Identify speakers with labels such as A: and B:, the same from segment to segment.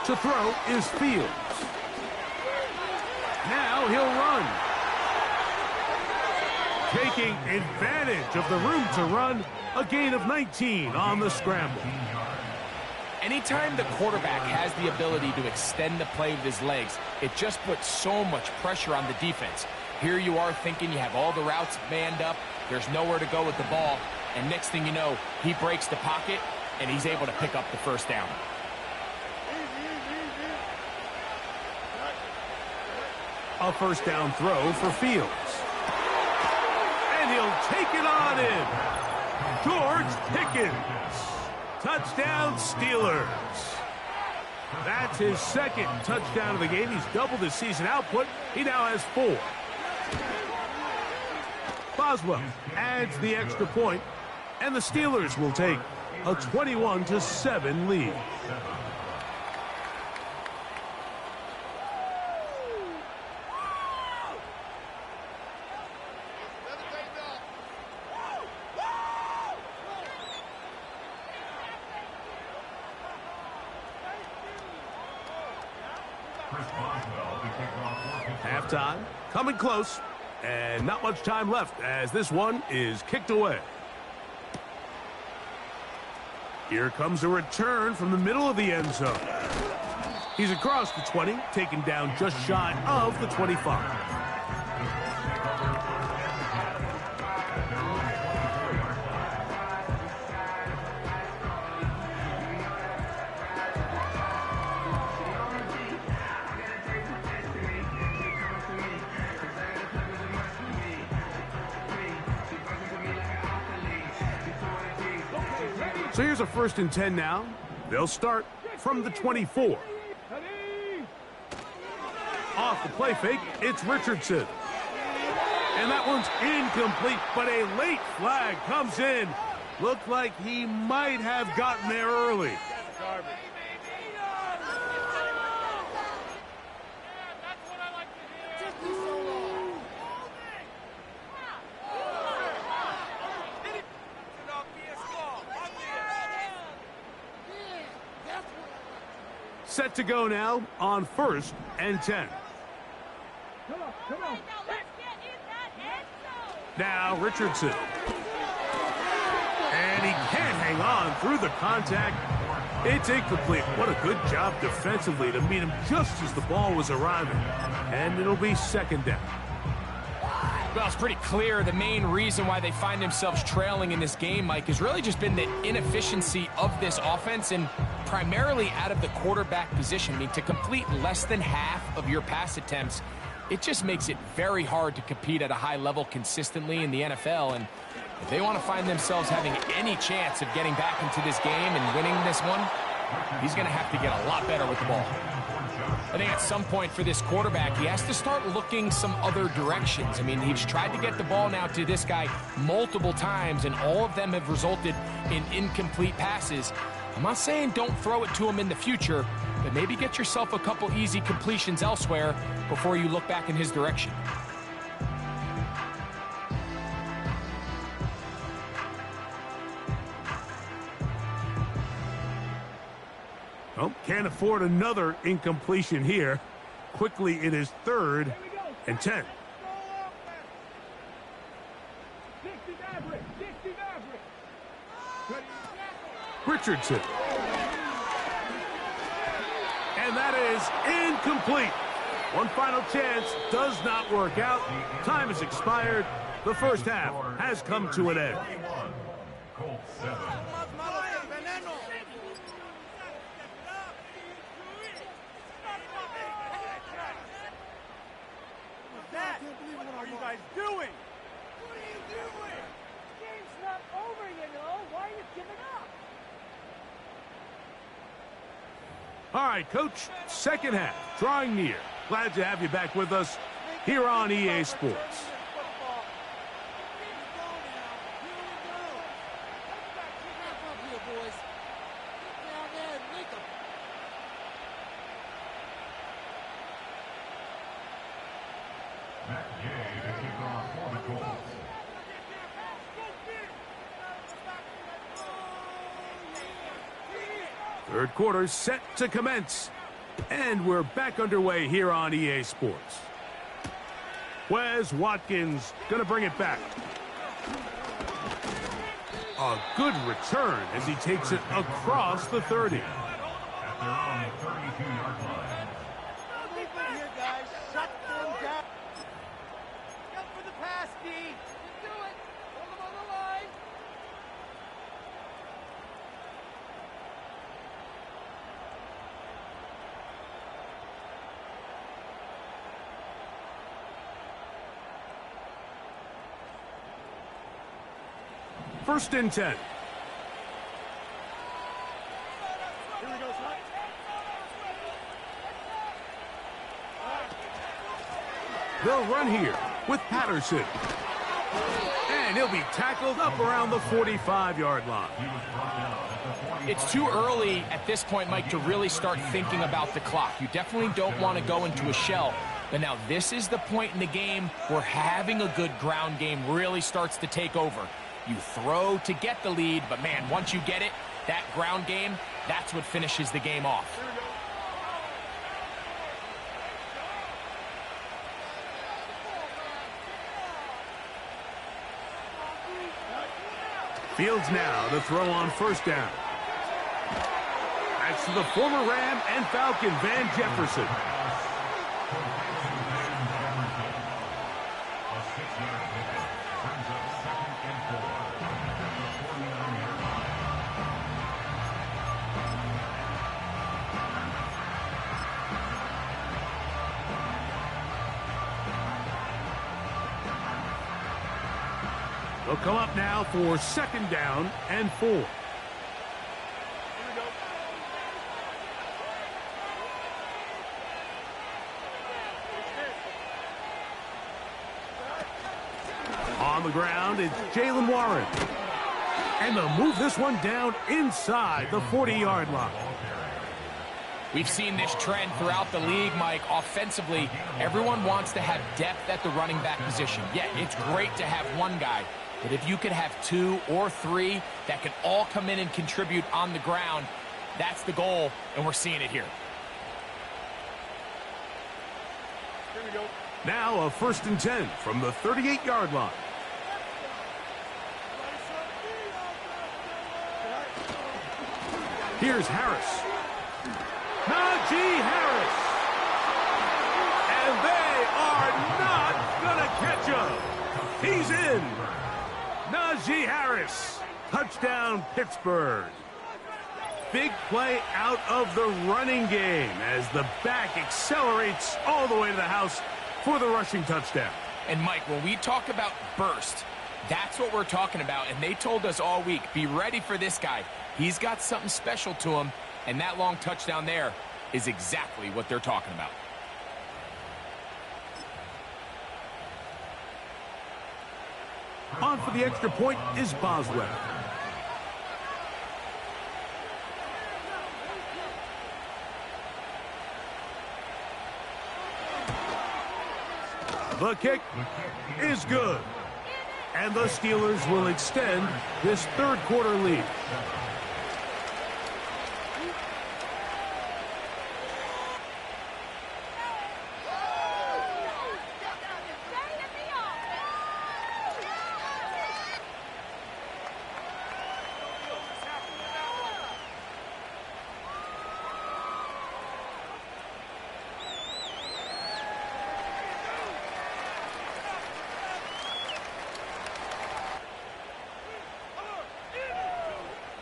A: To throw is Fields. Now he'll run. Taking advantage of the room to run, a gain of 19 on the scramble.
B: Anytime the quarterback has the ability to extend the play with his legs, it just puts so much pressure on the defense. Here you are thinking you have all the routes manned up, there's nowhere to go with the ball, and next thing you know, he breaks the pocket, and he's able to pick up the first down.
A: A first down throw for Fields. And he'll take it on in. George Pickens. Touchdown, Steelers. That's his second touchdown of the game. He's doubled his season output. He now has 4. Boswell adds the extra point, and the Steelers will take a 21-7 lead. Halftime, coming close, and not much time left as this one is kicked away. Here comes a return from the middle of the end zone. He's across the 20, taken down just shy of the 25. So here's a 1st and 10 now. They'll start from the 24. Off the play fake, it's Richardson. And that one's incomplete, but a late flag comes in. Looked like he might have gotten there early. Set to go now on 1st and 10.
C: Come on.
A: Now Richardson. And he can't hang on through the contact. It's incomplete. What a good job defensively to meet him just as the ball was arriving. And it'll be 2nd down.
B: Well, it's pretty clear the main reason why they find themselves trailing in this game, Mike, has really just been the inefficiency of this offense and primarily out of the quarterback position. I mean, to complete less than half of your pass attempts, it just makes it very hard to compete at a high level consistently in the NFL. And if they want to find themselves having any chance of getting back into this game and winning this one, he's going to have to get a lot better with the ball. I think at some point for this quarterback, he has to start looking some other directions. I mean, he's tried to get the ball now to this guy multiple times, and all of them have resulted in incomplete passes. I'm not saying don't throw it to him in the future, but maybe get yourself a couple easy completions elsewhere before you look back in his direction.
A: Well, can't afford another incompletion here. Quickly, it is 3rd and 10. Richardson. And that is incomplete. One final chance does not work out. Time has expired. The first half has come to an end.
C: What are you guys doing? What are you doing? The game's not over, you know. Why are you giving up?
A: All right, Coach, 2nd half, drawing near. Glad to have you back with us here on EA Sports. Third quarter set to commence. And we're back underway here on EA Sports. Wes Watkins going to bring it back. A good return as he takes it across the 30.
C: At their own 32-yard line. Keep it here, guys. Shut them down. Go for the pass, D. Do it. Hold them on the line.
A: First and 10.
C: Here we go, son.
A: They'll run here with Patterson. And he'll be tackled up around the 45-yard line.
B: It's too early at this point, Mike, to really start thinking about the clock. You definitely don't want to go into a shell. But now this is the point in the game where having a good ground game really starts to take over. You throw to get the lead, but man, once you get it, that ground game, that's what finishes the game off.
A: Fields now to throw on first down. That's to the former Ram and Falcon, Van Jefferson. They'll come up now for second down and 4. On the ground, it's Jaylen Warren. And they'll move this one down inside the 40-yard line.
B: We've seen this trend throughout the league, Mike. Offensively, everyone wants to have depth at the running back position. Yeah, it's great to have one guy, but if you could have 2 or 3 that can all come in and contribute on the ground, that's the goal, and we're seeing it here.
C: Here we go.
A: Now a first and 10 from the 38-yard line. Here's Harris. Najee Harris. And they are not going to catch him. He's in. Najee Harris. Touchdown, Pittsburgh. Big play out of the running game as the back accelerates all the way to the house for the rushing touchdown.
B: And, Mike, when we talk about burst, that's what we're talking about. And they told us all week, be ready for this guy. He's got something special to him, and that long touchdown there is exactly what they're talking about.
A: On for the extra point is Boswell. The kick is good. And the Steelers will extend this third quarter lead.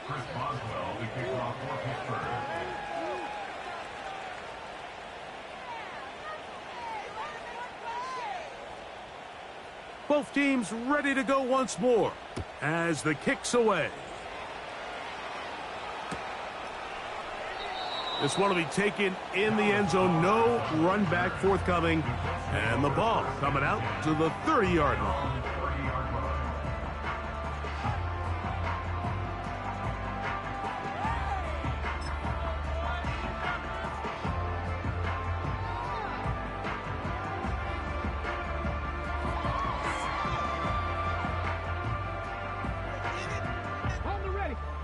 C: Chris Boswell, the kickoff for Pittsburgh.
A: Both teams ready to go once more as the kick's away. This one will be taken in the end zone. No run back forthcoming. And the ball coming out to the 30-yard line.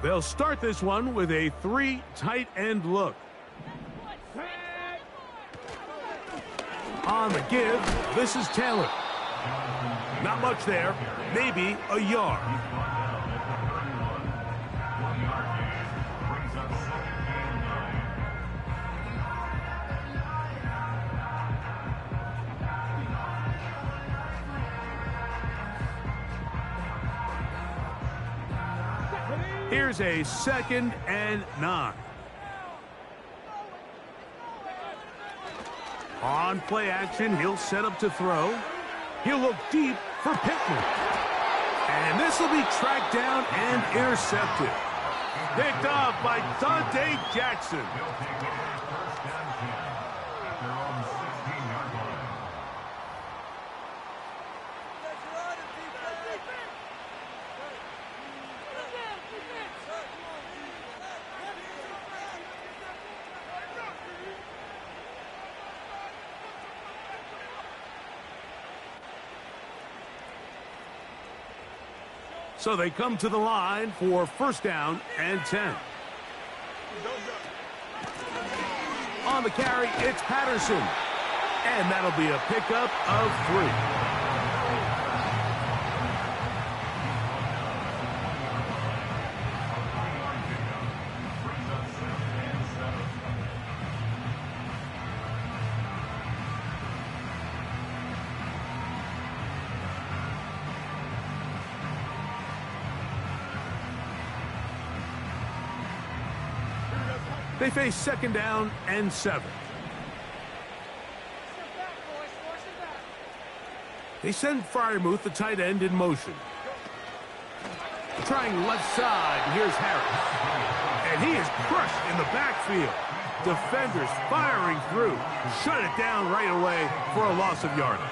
A: They'll start this one with a 3 tight end look. On the give, this is Taylor. Not much there, maybe a yard. Here's a 2nd and 9. On play action, he'll set up to throw. He'll look deep for Pittman. And this will be tracked down and intercepted. Picked off by Dante Jackson. So they come to the line for 1st down and 10. On the carry, it's Patterson. And that'll be a pickup of 3. They face 2nd down and 7. They send Freiermuth, the tight end, in motion. Trying left side, here's Harris. And he is crushed in the backfield. Defenders firing through. Shut it down right away for a loss of yardage.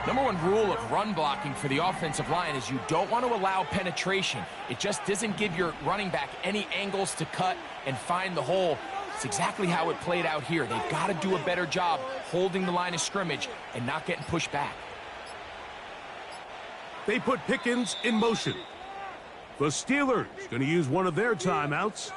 B: Number 1 rule of run blocking for the offensive line is you don't want to allow penetration. It just doesn't give your running back any angles to cut and find the hole. It's exactly how it played out here. They've got to do a better job holding the line of scrimmage and not getting pushed back.
A: They put Pickens in motion. The Steelers going to use one of their timeouts.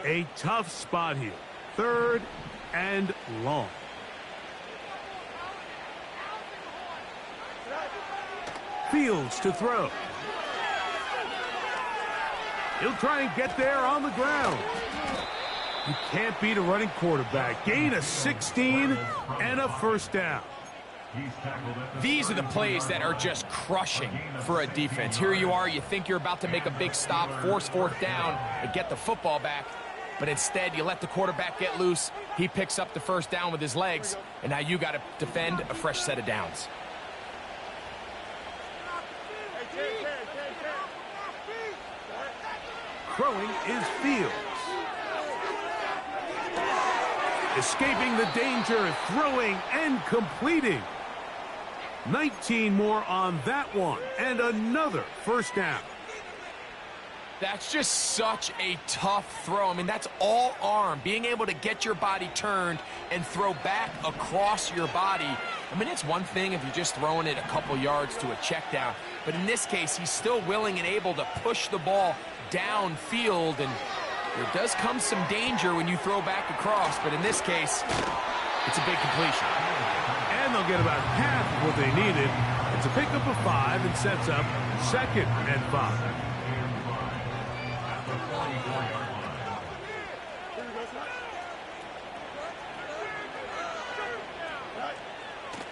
A: A tough spot here. 3rd and long. Fields to throw. He'll try and get there on the ground. You can't beat a running quarterback. Gain of 16 and a 1st down.
B: These are the plays that are just crushing for a defense. Here you are, you think you're about to make a big stop, force 4th down, and get the football back. But instead, you let the quarterback get loose. He picks up the 1st down with his legs, and now you got to defend a fresh set of downs.
A: Throwing is Fields. Escaping the danger, throwing and completing. 19 more on that one, and another 1st down.
B: That's just such a tough throw. I mean, that's all arm, being able to get your body turned and throw back across your body. I mean, it's one thing if you're just throwing it a couple yards to a check down, but in this case, he's still willing and able to push the ball downfield, and there does come some danger when you throw back across, but in this case, it's a big completion.
A: And they'll get about half of what they needed. It's a pickup of 5 and sets up 2nd and 5.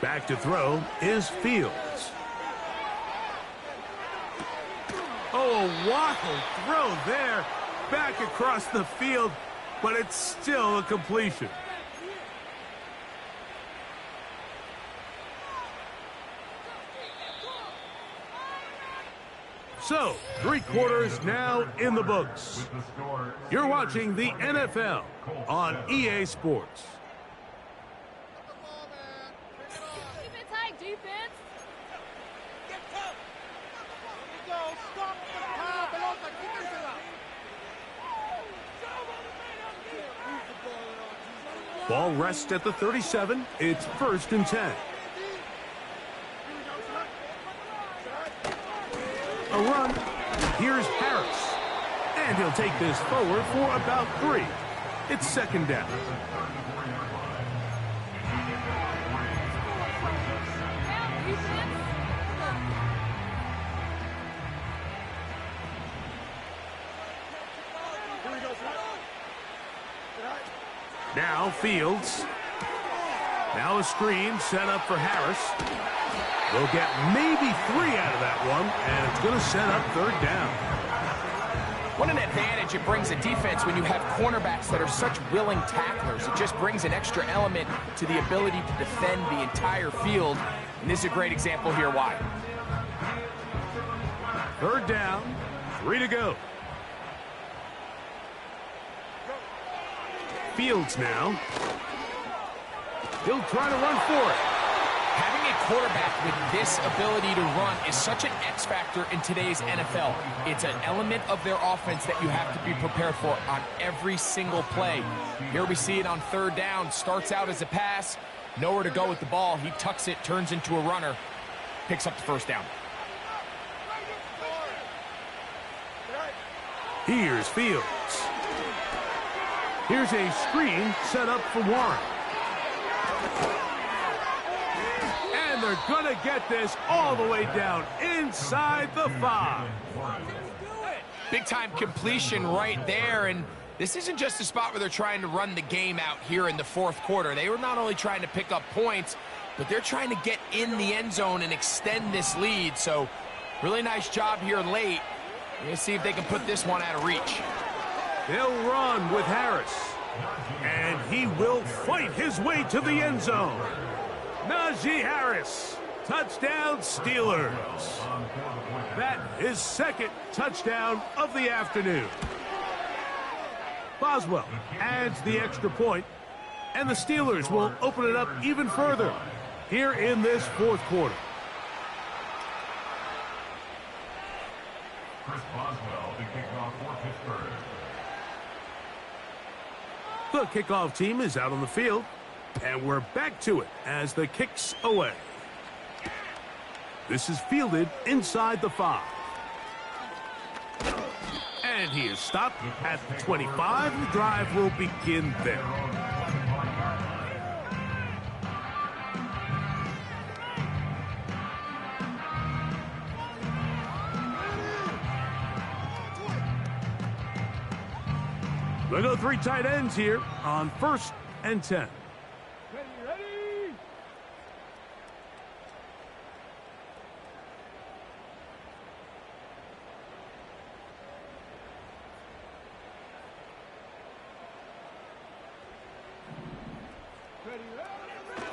A: Back to throw is Fields. Oh, a waffle throw there. Back across the field, but it's still a completion. So, 3 quarters now in the books. You're watching the NFL on EA Sports.
D: Keep it tight, defense.
C: go. Stop the power. Pelota, quítensela.
A: Ball rests at the 37. It's 1st and 10. A run. Here's Harris. And he'll take this forward for about 3. It's 2nd down. Now Fields. Now a screen set up for Harris. They'll get maybe 3 out of that one, and it's going to set up 3rd down.
B: What an advantage it brings a defense when you have cornerbacks that are such willing tacklers. It just brings an extra element to the ability to defend the entire field. And this is a great example here why.
A: 3rd down, 3 to go. Fields now. He'll try to run for it.
B: Having a quarterback with this ability to run is such an X factor in today's NFL. It's an element of their offense that you have to be prepared for on every single play. Here we see it on 3rd down. Starts out as a pass. Nowhere to go with the ball. He tucks it, turns into a runner. Picks up the 1st down.
A: Here's Fields. Here's a screen set up for Warren. And they're going to get this all the way down inside the 5.
B: Big-time completion right there, and this isn't just a spot where they're trying to run the game out here in the 4th quarter. They were not only trying to pick up points, but they're trying to get in the end zone and extend this lead. So really nice job here late. Let's see if they can put this one out of reach.
A: They'll run with Harris. And he will fight his way to the end zone. Najee Harris. Touchdown, Steelers. That is 2nd touchdown of the afternoon. Boswell adds the extra point, and the Steelers will open it up even further here in this 4th quarter.
D: Chris Boswell to kick off for Pittsburgh.
A: The kickoff team is out on the field, and we're back to it as the kick's away. This is fielded inside the 5. And he is stopped at the 25. The drive will begin there. We'll go 3 tight ends here on 1st and 10.
C: Ready.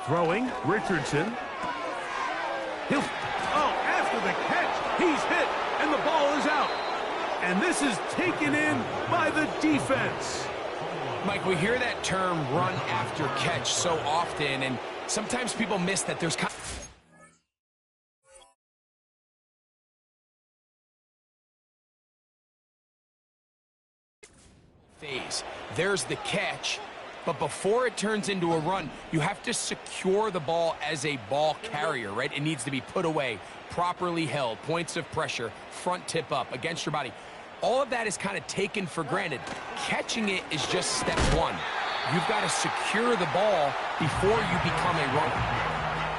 A: Throwing, Richardson. After the catch, he's hit, and the ball is out. And this is taken in by the defense.
B: Mike, we hear that term run after catch so often, and sometimes people miss that there's phase. There's the catch, but before it turns into a run, you have to secure the ball as a ball carrier, right? It needs to be put away, properly held, points of pressure, front tip up against your body. All of that is kind of taken for granted. Catching it is just step 1. You've got to secure the ball before you become a runner.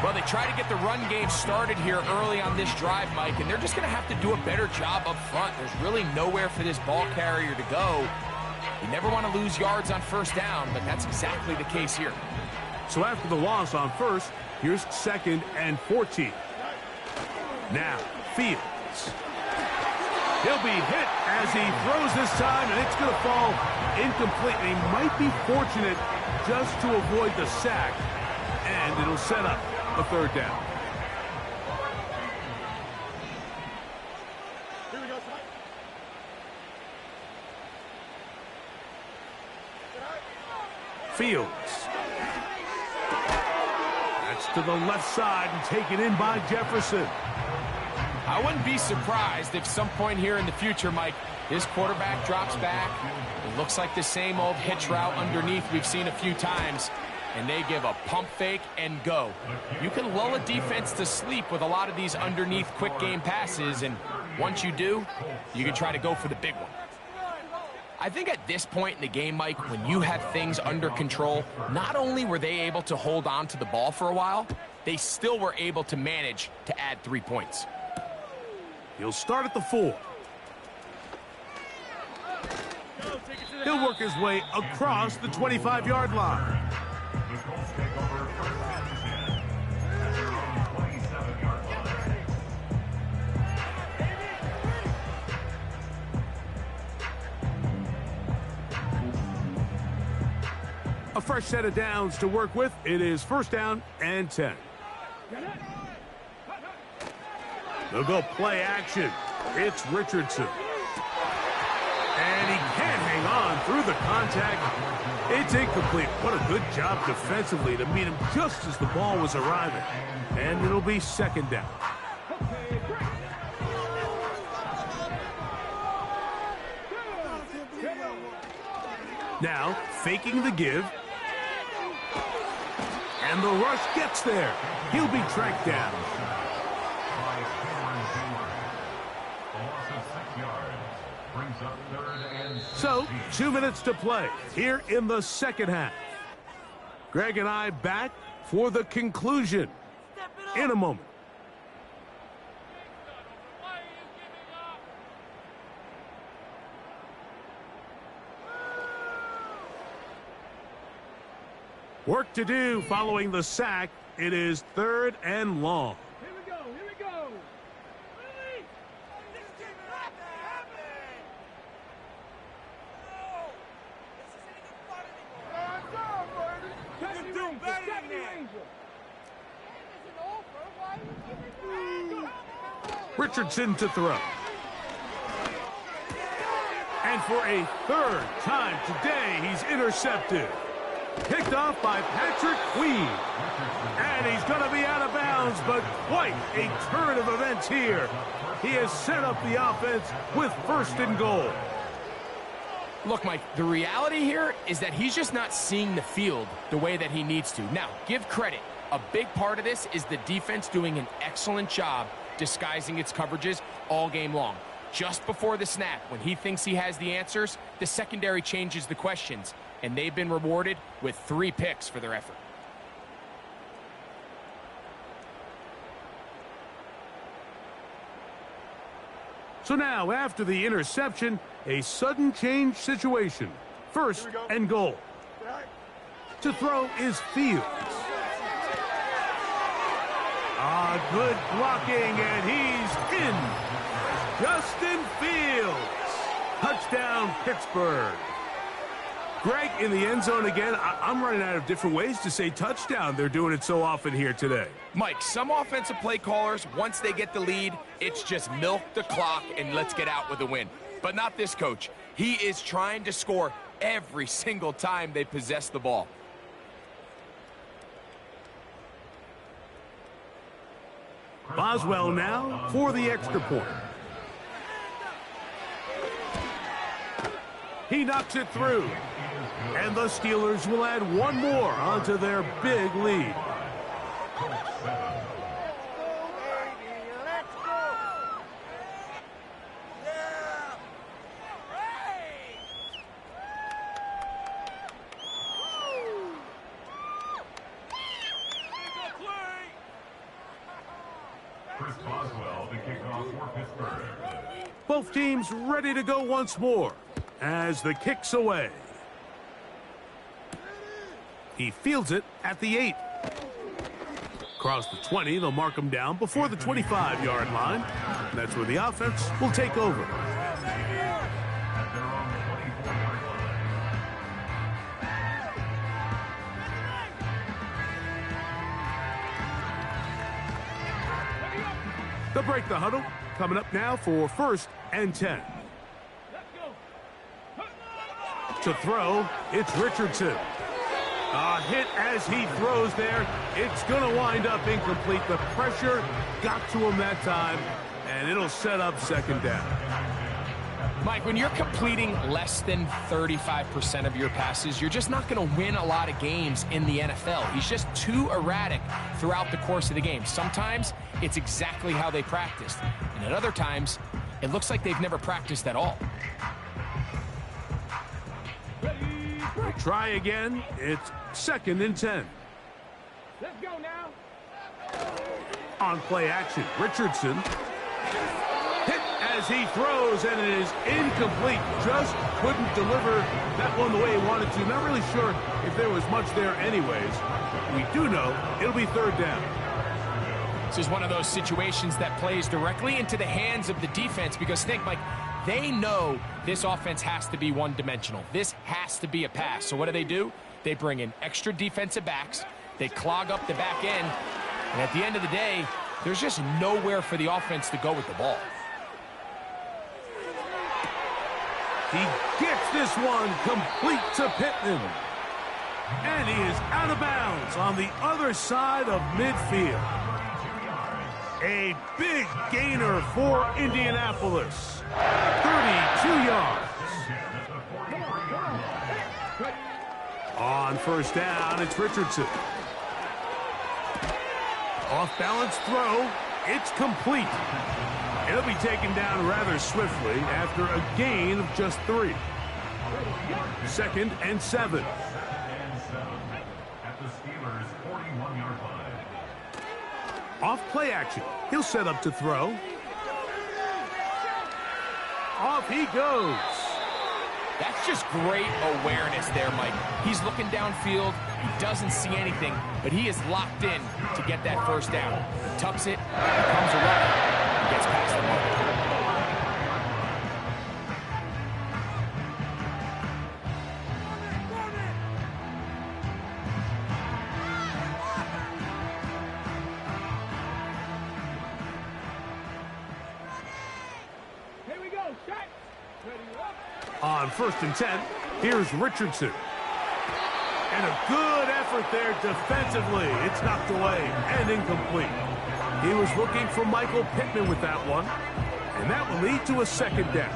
B: Well, they try to get the run game started here early on this drive, Mike, and they're just going to have to do a better job up front. There's really nowhere for this ball carrier to go. You never want to lose yards on 1st down, but that's exactly the case here.
A: So after the loss on 1st, here's 2nd and 14. Now, Fields. He'll be hit as he throws this time, and it's going to fall incomplete. And he might be fortunate just to avoid the sack, and it'll set up a 3rd down.
C: Here we go,
A: Fields. That's to the left side and taken in by Jefferson.
B: I wouldn't be surprised if some point here in the future, Mike, this quarterback drops back. It looks like the same old hitch route underneath we've seen a few times, and they give a pump fake and go. You can lull a defense to sleep with a lot of these underneath quick game passes, and once you do, you can try to go for the big one. I think at this point in the game, Mike, when you have things under control, not only were they able to hold on to the ball for a while, they still were able to manage to add 3 points.
A: He'll start at the 4. He'll work his way across the 25-yard line.
D: The Colts take over first and 10. At their own 27-yard line.
A: A fresh set of downs to work with. It is first down and 10. They'll go play action. It's Richardson. And he can't hang on through the contact. It's incomplete. What a good job defensively to meet him just as the ball was arriving. And it'll be second down. Now, faking the give. And the rush gets there. He'll be tracked down. So, 2 minutes to play here in the second half. Greg and I back for the conclusion in a moment. Work to do following the sack. It is third and long.
C: Here we go, here we go.
A: Richardson to throw. And for a third time today, he's intercepted. Picked off by Patrick Queen. And he's going to be out of bounds, but quite a turn of events here. He has set up the offense with first and goal.
B: Look, Mike, the reality here is that he's just not seeing the field the way that he needs to. Now, give credit. A big part of this is the defense doing an excellent job disguising its coverages all game long. Just before the snap, when he thinks he has the answers, the secondary changes the questions, and they've been rewarded with 3 picks for their effort.
A: So now, after the interception, a sudden change situation. First and goal. To throw is Fields. Good blocking, and he's in. Justin Fields. Touchdown, Pittsburgh. Greg, in the end zone again. I'm running out of different ways to say touchdown. They're doing it so often here today.
B: Mike, some offensive play callers, once they get the lead, it's just milk the clock and let's get out with a win. But not this coach. He is trying to score every single time they possess the ball.
A: Boswell now for the extra point. He knocks it through. And the Steelers will add one more onto their big lead.
D: Chris Boswell to kick off for Pittsburgh.
A: Both teams ready to go once more as the kick's away. He fields it at the 8. Across the 20, they'll mark him down before the 25-yard line. That's where the offense will take over.
D: At their own 24-yard line.
A: They'll break the huddle. Coming up now for first and 10. To throw, it's Richardson. A hit as he throws there. It's going to wind up incomplete. The pressure got to him that time, And it'll set up second down.
B: Mike, when you're completing less than 35% of your passes, you're just not going to win a lot of games in the NFL. He's just too erratic throughout the course of the game. Sometimes it's exactly how they practiced. And at other times, it looks like they've never practiced at all.
A: We'll try again. It's 2nd and 10.
C: Let's go now.
A: On play action, Richardson. Hit as he throws, and it is incomplete. Just couldn't deliver that one the way he wanted to. Not really sure if there was much there anyways. We do know it'll be 3rd down.
B: This is one of those situations that plays directly into the hands of the defense because, think, Mike, they know this offense has to be one-dimensional. This has to be a pass. So what do? They bring in extra defensive backs. They clog up the back end. And at the end of the day, there's just nowhere for the offense to go with the ball.
A: He gets this one complete to Pittman. And he is out of bounds on the other side of midfield. A big gainer for Indianapolis. 32 yards. On 1st down, it's Richardson. Off-balance throw. It's complete. It'll be taken down rather swiftly after a gain of just 3. 2nd and 7.
D: At the Steelers' 41-yard line.
A: Off play action. He'll set up to throw. Off he goes.
B: That's just great awareness there, Mike. He's looking downfield. He doesn't see anything, but he is locked in to get that 1st down. He tucks it, becomes a runner, and gets past the mark.
A: On 1st and 10, here's Richardson. And a good effort there defensively. It's knocked away and incomplete. He was looking for Michael Pittman with that one. And that will lead to a 2nd down.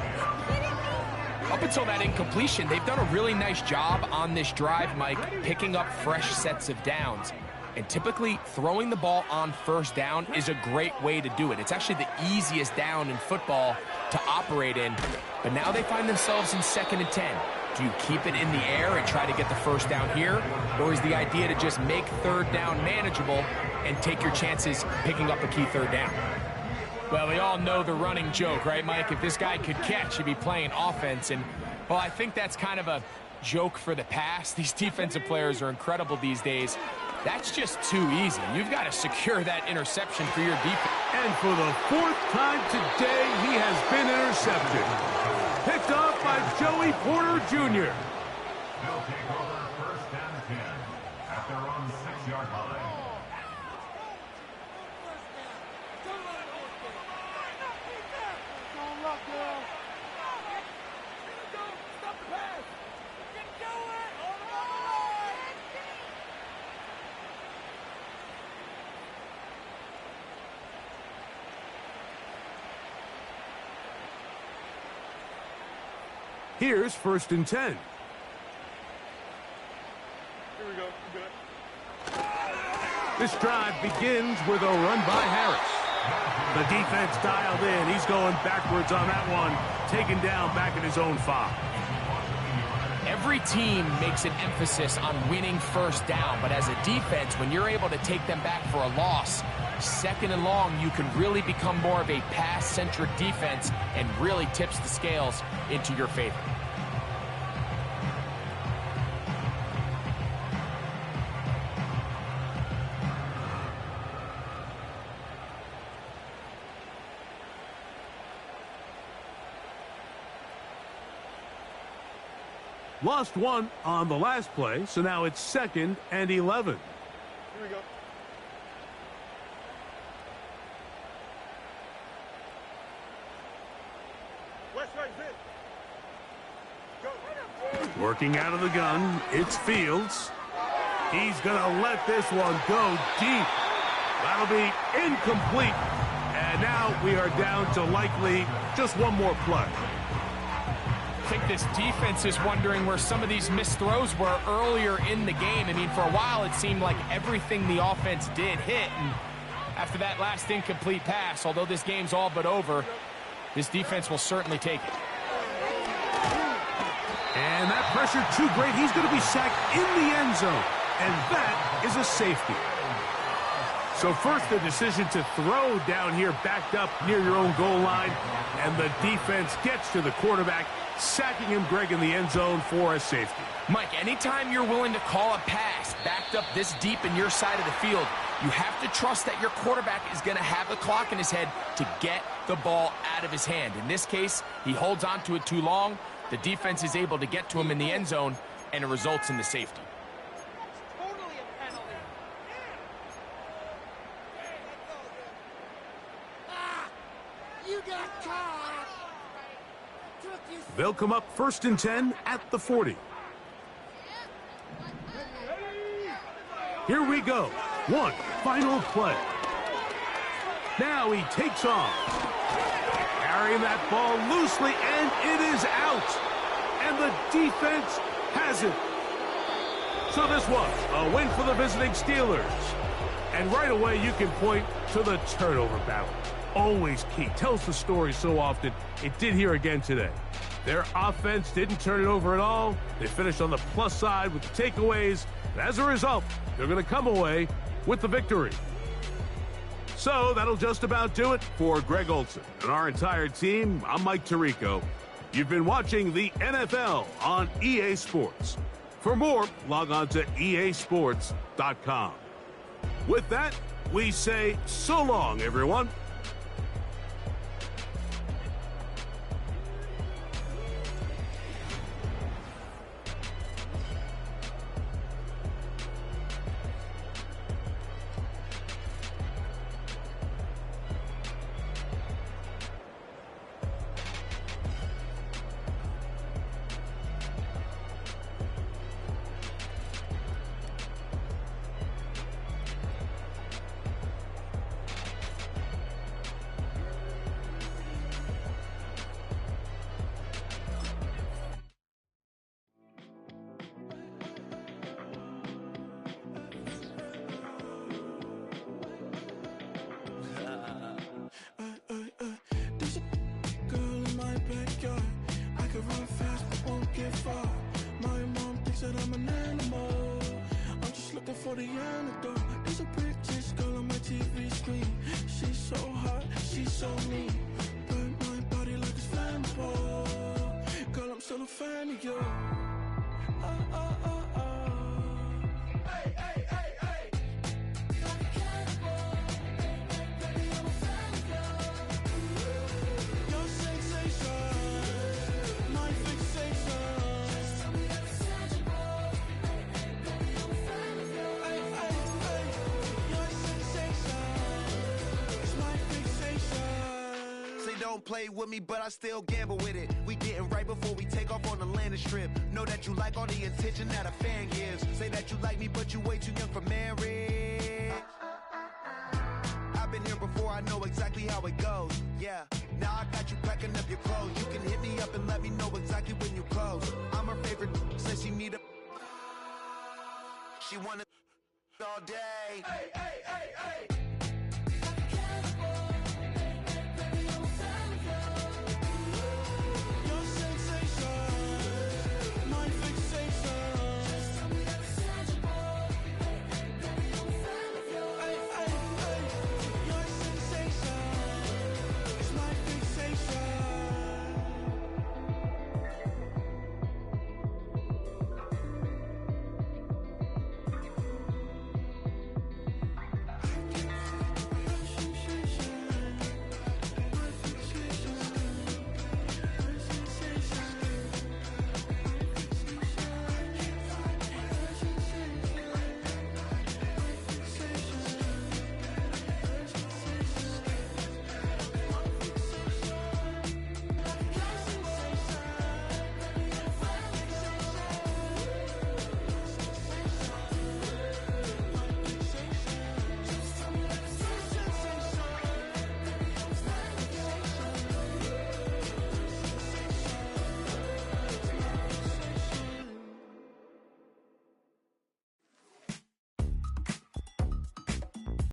B: Up until that incompletion, they've done a really nice job on this drive, Mike, picking up fresh sets of downs. And typically, throwing the ball on 1st down is a great way to do it. It's actually the easiest down in football to operate in. But now they find themselves in 2nd and 10. Do you keep it in the air and try to get the 1st down here? Or is the idea to just make 3rd down manageable and take your chances picking up a key 3rd down? Well, we all know the running joke, right, Mike? If this guy could catch, he'd be playing offense. And, well, I think that's kind of a joke for the past. These defensive players are incredible these days. That's just too easy. You've got to secure that interception for your defense.
A: And for the 4th time today, he has been intercepted. Picked off by Joey Porter Jr.
D: They'll take over 1st and 10 at their own 6-yard line.
A: Here's 1st and 10.
C: Here we go. Good.
A: This drive begins with a run by Harris. The defense dialed in. He's going backwards on that one. Taken down back at his own 5.
B: Every team makes an emphasis on winning 1st down, but as a defense, when you're able to take them back for a loss, 2nd and long, you can really become more of a pass-centric defense and really tips the scales into your favor.
A: Lost one on the last play, so now it's 2nd and 11.
C: Here we go. West right, Go.
A: Working out of the gun, it's Fields. He's going to let this one go deep. That'll be incomplete And now we are down to likely just one more play.
B: I think this defense is wondering where some of these missed throws were earlier in the game. I mean, for a while, it seemed like everything the offense did hit. And after that last incomplete pass, although this game's all but over, this defense will certainly take it.
A: And that pressure too great. He's going to be sacked in the end zone. And that is a safety. So first, the decision to throw down here backed up near your own goal line. And the defense gets to the quarterback, sacking him, Greg, in the end zone for a safety.
B: Mike, anytime you're willing to call a pass backed up this deep in your side of the field, you have to trust that your quarterback is going to have the clock in his head to get the ball out of his hand. In this case, he holds on to it too long. The defense is able to get to him in the end zone, and it results in the safety.
C: Totally a penalty. You got caught.
A: They'll come up 1st and 10 at the 40. Here we go. One final play. Now he takes off. Carrying that ball loosely, and it is out. And the defense has it. So this was a win for the visiting Steelers. And right away, you can point to the turnover battle. Always key. Tells the story so often. It did here again today. Their offense didn't turn it over at all. They finished on the plus side with the takeaways. And as a result, they're going to come away with the victory. So that'll just about do it for Greg Olsen and our entire team. I'm Mike Tirico. You've been watching the NFL on EA Sports. For more, log on to easports.com. With that, we say so long, everyone.
E: I'm an animal. I'm just looking for the antidote. There's a prettiest girl on my TV screen. She's so hot, she's so mean. Burn my body like it's flammable. Girl, I'm still a fan of you. Hey, hey, hey, hey. Like a cannibal. Baby, I'm a fan of you. Your sensation, my fixation.
F: Don't play with me, but I still gamble with it. We getting right before we take off on the landing strip. Know that you like all the attention that a fan gives. Say that you like me, but you way too young for marriage. I've been here before, I know exactly how it goes. Yeah, now I got you packing up your clothes. You can hit me up and let me know exactly when you close. I'm her favorite, says she need a... She wanna all day. Hey, hey, hey, hey.